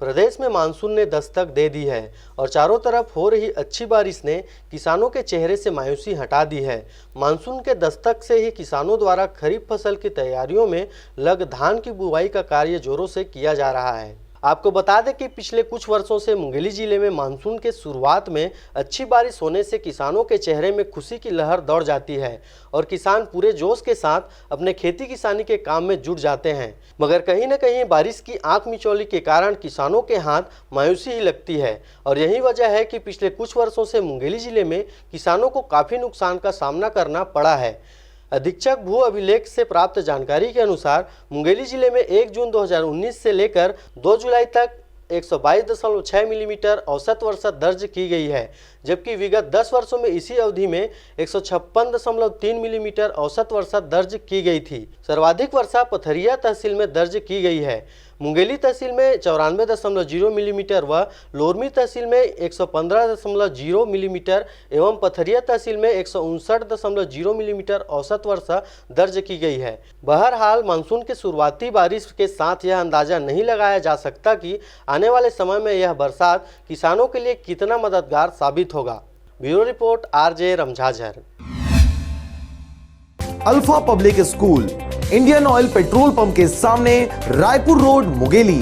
प्रदेश में मानसून ने दस्तक दे दी है और चारों तरफ हो रही अच्छी बारिश ने किसानों के चेहरे से मायूसी हटा दी है। मानसून के दस्तक से ही किसानों द्वारा खरीफ फसल की तैयारियों में लग धान की बुवाई का कार्य जोरों से किया जा रहा है। आपको बता दें कि पिछले कुछ वर्षों से मुंगेली जिले में मानसून के शुरुआत में अच्छी बारिश होने से किसानों के चेहरे में खुशी की लहर दौड़ जाती है और किसान पूरे जोश के साथ अपने खेती किसानी के काम में जुट जाते हैं। मगर कहीं न कहीं बारिश की आंख मिचौली के कारण किसानों के हाथ मायूसी ही लगती है और यही वजह है कि पिछले कुछ वर्षों से मुंगेली जिले में किसानों को काफ़ी नुकसान का सामना करना पड़ा है। अधीक्षक भू अभिलेख से प्राप्त जानकारी के अनुसार मुंगेली जिले में 1 जून 2019 से लेकर 2 जुलाई तक 122.6 मिलीमीटर औसत वर्षा दर्ज की गई है, जबकि विगत 10 वर्षों में इसी अवधि में 156.3 मिलीमीटर औसत वर्षा दर्ज की गई थी। सर्वाधिक वर्षा पथरिया तहसील में दर्ज की गई है। मुंगेली तहसील में 94.0 मिलीमीटर व लोरमी तहसील में 115.0 मिलीमीटर एवं पथरिया तहसील में 159.0 मिलीमीटर औसत वर्षा दर्ज की गई है। बहरहाल मानसून के शुरुआती बारिश के साथ यह अंदाजा नहीं लगाया जा सकता कि आने वाले समय में यह बरसात किसानों के लिए कितना मददगार साबित होगा। ब्यूरो रिपोर्ट RJ रमझाझर। Alpha public school, Indian Oil petrol pump के सामने, रायपुर रोड, मुंगेली।